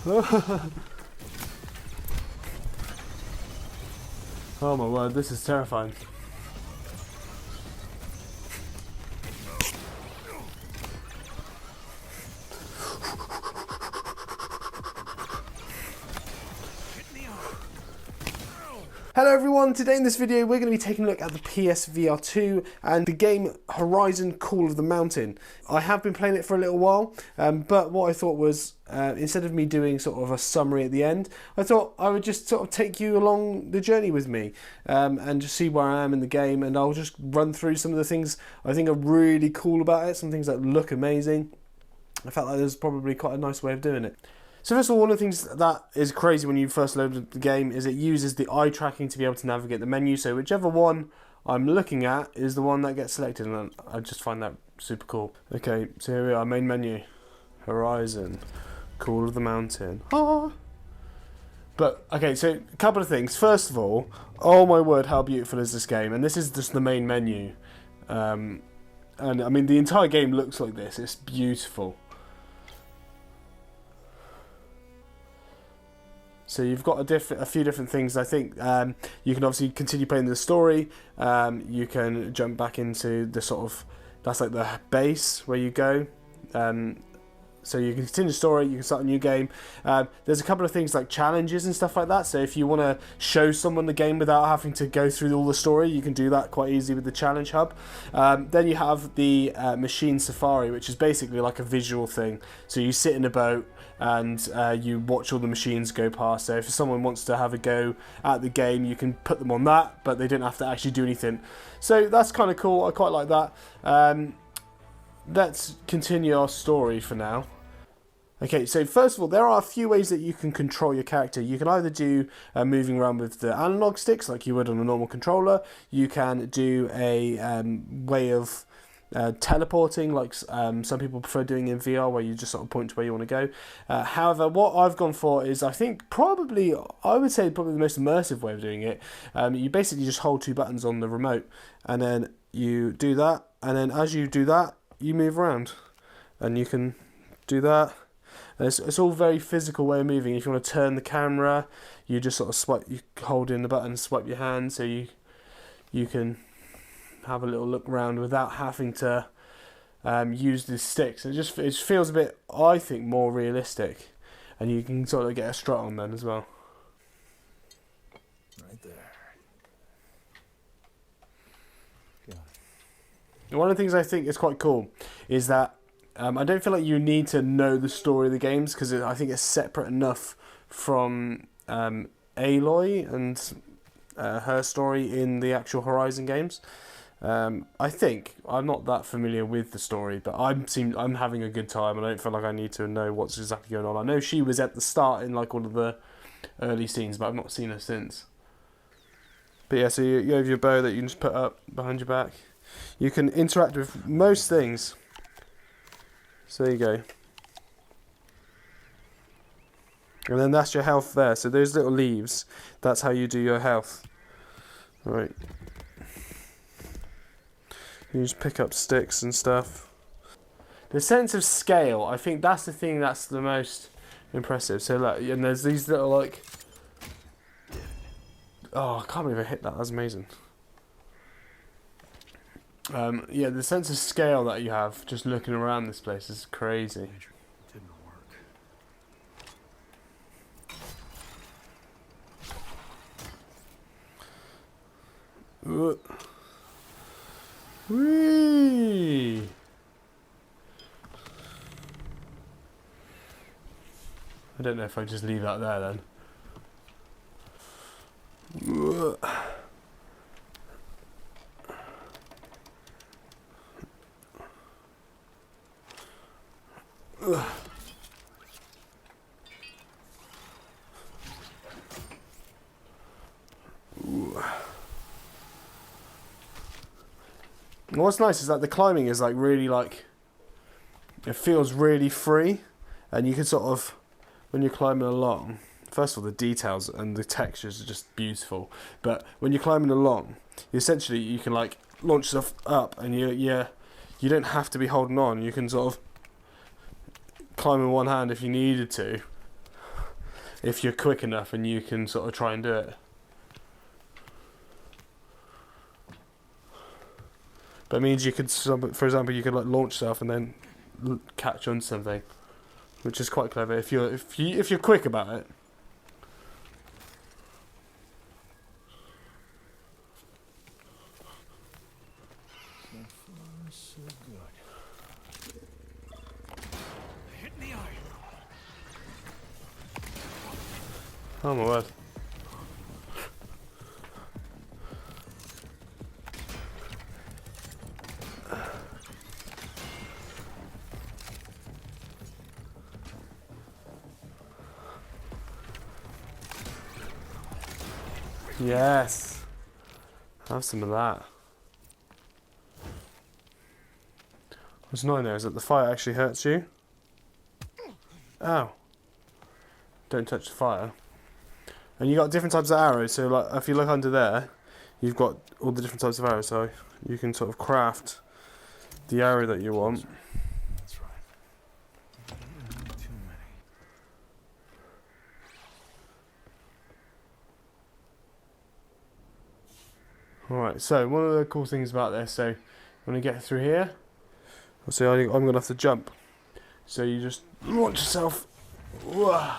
Oh my word, this is terrifying. Hello everyone, today in this video we're going to be taking a look at the PSVR 2 and the game Horizon Call of the Mountain. I have been playing it for a little while, but what I thought was, instead of me doing sort of a summary at the end, I thought I would just sort of take you along the journey with me and just see where I am in the game, and I'll just run through some of the things I think are really cool about it, some things that look amazing. I felt like there's probably quite a nice way of doing it. So first of all, one of the things that is crazy when you first load the game is it uses the eye tracking to be able to navigate the menu. So whichever one I'm looking at is the one that gets selected, and I just find that super cool. Okay, so here we are, main menu, Horizon, Call of the Mountain. Ah. But okay, so a couple of things. First of all, oh my word, how beautiful is this game? And this is just the main menu, and I mean the entire game looks like this. It's beautiful. So you've got a few different things. I think you can obviously continue playing the story. You can jump back into the sort of, that's like the base where you go. So you can continue the story, you can start a new game. There's a couple of things like challenges and stuff like that. So if you want to show someone the game without having to go through all the story, you can do that quite easily with the challenge hub. Then you have the machine safari, which is basically like a visual thing. So you sit in a boat and you watch all the machines go past. So if someone wants to have a go at the game, you can put them on that, but they don't have to actually do anything. So that's kind of cool. I quite like that. Let's continue our story for now. Okay, so first of all, there are a few ways that you can control your character. You can either do moving around with the analog sticks like you would on a normal controller. You can do a way of teleporting, like some people prefer doing in VR, where you just sort of point to where you want to go. However, what I've gone for is, I think I would say probably the most immersive way of doing it. You basically just hold two buttons on the remote, and then you do that, and then as you do that, you move around, and you can do that. It's all very physical way of moving. If you want to turn the camera, you just sort of swipe, you hold in the button, swipe your hand, so you can have a little look around without having to use the sticks. It feels a bit, I think, more realistic, and you can sort of get a strut on then as well. Right there. Yeah. One of the things I think is quite cool is that I don't feel like you need to know the story of the games, because I think it's separate enough from Aloy and her story in the actual Horizon games. I think I'm not that familiar with the story, but I'm having a good time, and I don't feel like I need to know what's exactly going on. I know she was at the start in like one of the early scenes, but I've not seen her since. But yeah, so you have your bow that you can just put up behind your back. You can interact with most things. So there you go. And then that's your health there. So those little leaves, that's how you do your health. Right. You just pick up sticks and stuff. The sense of scale, I think that's the thing that's the most impressive. So look, and there's these little like... Oh, I can't believe I hit that. That's amazing. Yeah, the sense of scale that you have just looking around this place is crazy. Didn't work. Whee! I don't know if I just leave that there then. And what's nice is that the climbing is like really like, it feels really free, and you can sort of, when you're climbing along, first of all the details and the textures are just beautiful, but when you're climbing along, essentially you can like launch stuff up, and you don't have to be holding on. You can sort of climb in one hand if you needed to. if you're quick enough and you can sort of try and do it. But it means you could, for example, you could like launch stuff and then catch on something, which is quite clever if you're quick about it. So good. Hit in the eye. Oh my word. Yes. Have some of that. What's annoying there is that the fire actually hurts you. Ow. Don't touch the fire. And you got different types of arrows, so like if you look under there, you've got all the different types of arrows, so you can sort of craft the arrow that you want. That's right. Too many. Alright, so one of the cool things about this, so when you get through here, so I'm going to have to jump. So you just launch yourself. Whoa.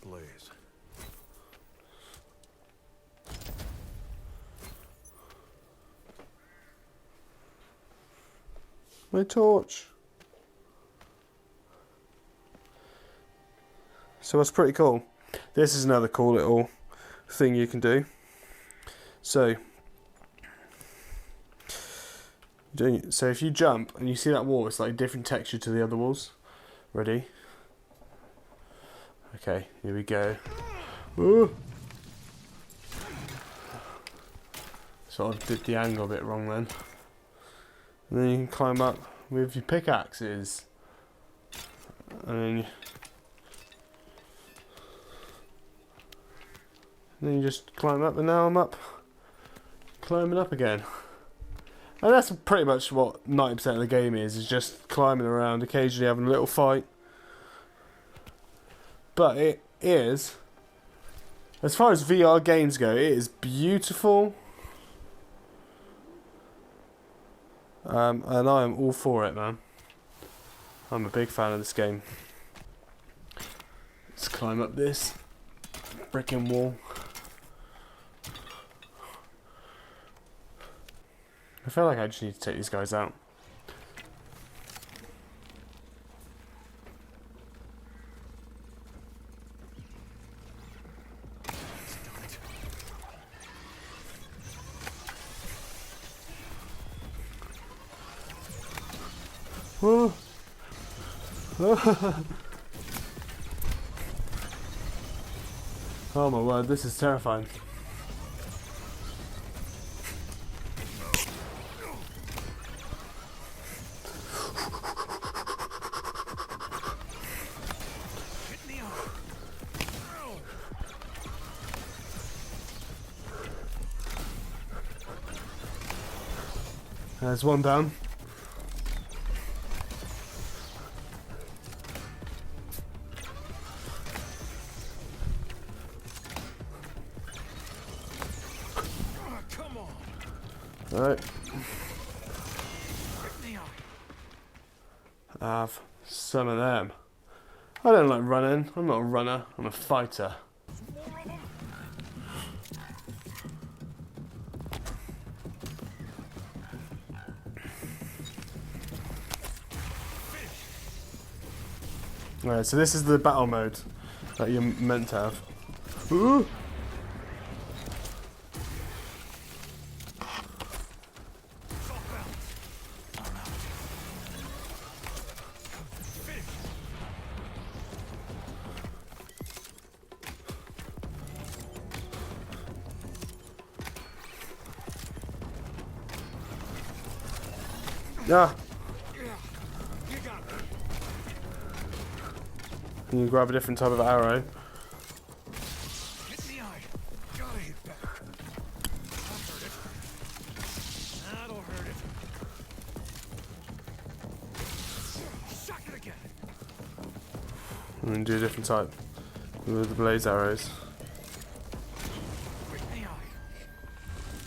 Blaze. My torch. So that's pretty cool. This is another cool little thing you can do. So if you jump and you see that wall, it's like a different texture to the other walls. Ready? Okay, here we go. Ooh. Sort of did the angle a bit wrong then. And then you can climb up with your pickaxes. And then you just climb up, and now I'm up. Climbing up again. And that's pretty much what 90% of the game is just climbing around, occasionally having a little fight. But it is, as far as VR games go, it is beautiful. And I am all for it, man. I'm a big fan of this game. Let's climb up this freaking wall. I feel like I just need to take these guys out. Whoa. Oh my word, this is terrifying. There's one down. Come on. Alright. Have some of them. I don't like running. I'm not a runner. I'm a fighter. Alright, so this is the battle mode that you're meant to have. Ooh. Ah. And you grab a different type of arrow. Hit the eye. Gotta hit back. That'll hurt it. That'll hurt it. Shut And then do a different type with the blaze arrows.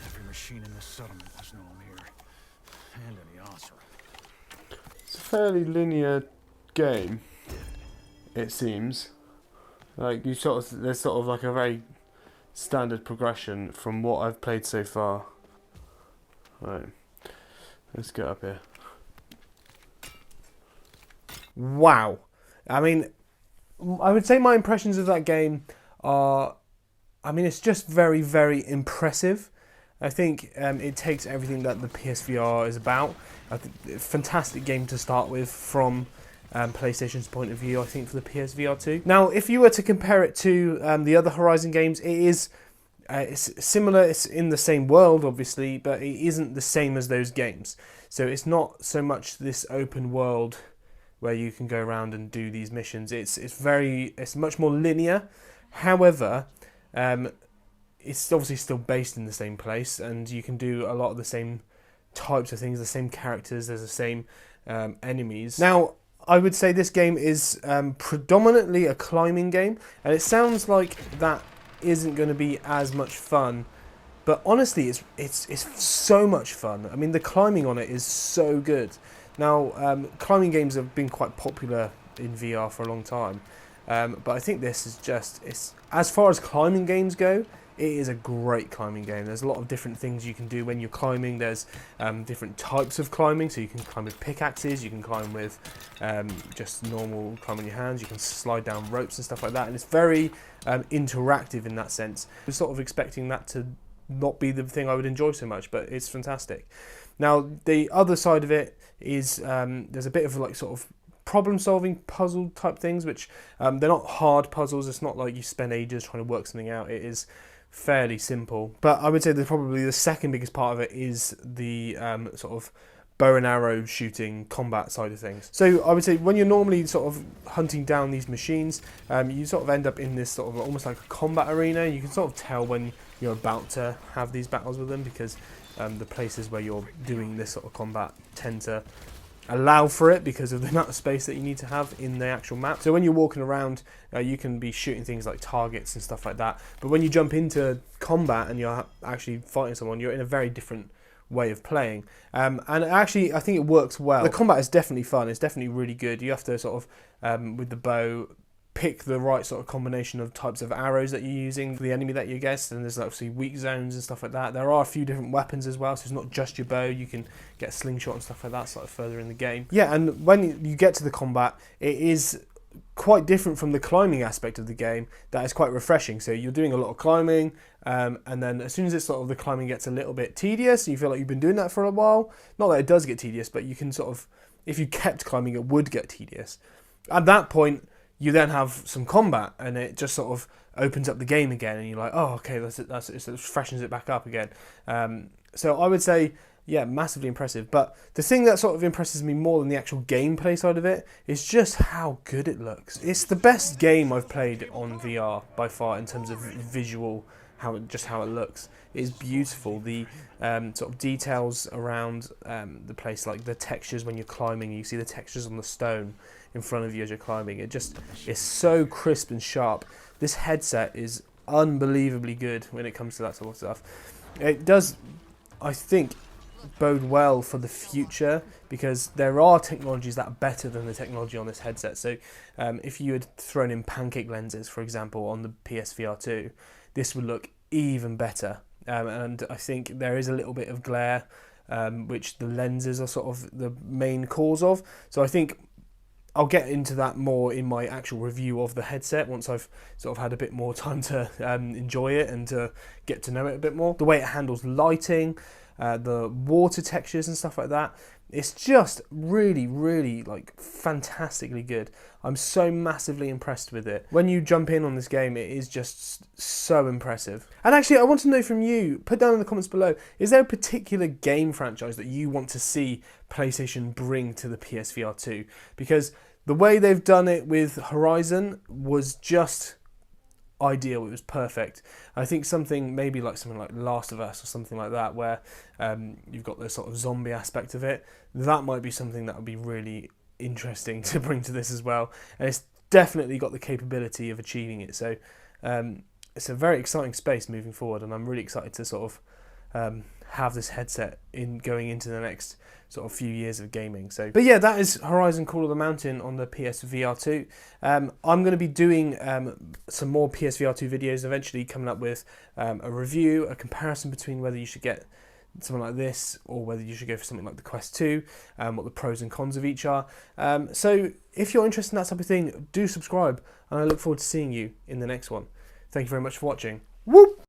Every machine in this settlement must know I'm here. And any answer. It's a fairly linear game, it seems. Like there's sort of like a very standard progression from what I've played so far. Right, let's get up here. Wow, I mean, I would say my impressions of that game are, I mean, it's just very, very impressive. I think it takes everything that the PSVR is about. I think fantastic game to start with from PlayStation's point of view, I think, for the PSVR 2. Now, if you were to compare it to the other Horizon games, it is it's similar. It's in the same world, obviously, but it isn't the same as those games. So it's not so much this open world where you can go around and do these missions. It's much more linear. However, it's obviously still based in the same place, and you can do a lot of the same types of things, the same characters, there's the same enemies. Now, I would say this game is predominantly a climbing game, and it sounds like that isn't going to be as much fun, but honestly, it's so much fun. I mean, the climbing on it is so good. Now, climbing games have been quite popular in VR for a long time, but I think this is just, as far as climbing games go, it is a great climbing game. There's a lot of different things you can do when you're climbing. There's different types of climbing, so you can climb with pickaxes, you can climb with just normal climbing your hands, you can slide down ropes and stuff like that, and it's very interactive in that sense. I was sort of expecting that to not be the thing I would enjoy so much, but it's fantastic. Now, the other side of it is there's a bit of like sort of problem-solving puzzle type things, which they're not hard puzzles. It's not like you spend ages trying to work something out. It is fairly simple, but I would say that probably the second biggest part of it is the sort of bow and arrow shooting combat side of things. So I would say when you're normally sort of hunting down these machines, you sort of end up in this sort of almost like a combat arena. You can sort of tell when you're about to have these battles with them, because the places where you're doing this sort of combat tend to allow for it because of the amount of space that you need to have in the actual map. So when you're walking around, you can be shooting things like targets and stuff like that, but when you jump into combat and you're actually fighting someone, you're in a very different way of playing, and actually I think it works well. The combat is definitely fun. It's definitely really good. You have to sort of with the bow pick the right sort of combination of types of arrows that you're using for the enemy that you guess, and there's obviously weak zones and stuff like that. There are a few different weapons as well, so it's not just your bow. You can get a slingshot and stuff like that sort of further in the game. Yeah, and when you get to the combat, it is quite different from the climbing aspect of the game. That is quite refreshing. So you're doing a lot of climbing, and then as soon as it's sort of the climbing gets a little bit tedious, you feel like you've been doing that for a while. Not that it does get tedious, but you can sort of, if you kept climbing, it would get tedious. At that point, you then have some combat, and it just sort of opens up the game again, and you're like, oh, okay, that's it. It freshens it back up again. So I would say, yeah, massively impressive. But the thing that sort of impresses me more than the actual gameplay side of it is just how good it looks. It's the best game I've played on VR by far in terms of visual, how it looks. It is beautiful. The sort of details around the place, like the textures when you're climbing, you see the textures on the stone in front of you as you're climbing. It just is so crisp and sharp. This headset is unbelievably good when it comes to that sort of stuff. It does, I think, bode well for the future, because there are technologies that are better than the technology on this headset. So if you had thrown in pancake lenses, for example, on the PSVR 2, this would look even better. And I think there is a little bit of glare, which the lenses are sort of the main cause of. So I think I'll get into that more in my actual review of the headset once I've sort of had a bit more time to enjoy it and to get to know it a bit more. The way it handles lighting, the water textures and stuff like that, it's just really, really like fantastically good. I'm so massively impressed with it. When you jump in on this game, it is just so impressive. And actually, I want to know from you, put down in the comments below, is there a particular game franchise that you want to see PlayStation bring to the PSVR 2? Because the way they've done it with Horizon was just ideal. It was perfect. I think something like Last of Us or something like that, where you've got the sort of zombie aspect of it, that might be something that would be really interesting to bring to this as well. And it's definitely got the capability of achieving it. So it's a very exciting space moving forward, and I'm really excited to sort of have this headset in going into the next sort of few years of gaming. So, but yeah, that is Horizon Call of the Mountain on the PSVR 2. I'm going to be doing some more PSVR 2 videos, eventually coming up with a review, a comparison between whether you should get something like this or whether you should go for something like the Quest 2, what the pros and cons of each are. So if you're interested in that type of thing, do subscribe, and I look forward to seeing you in the next one. Thank you very much for watching. Whoop!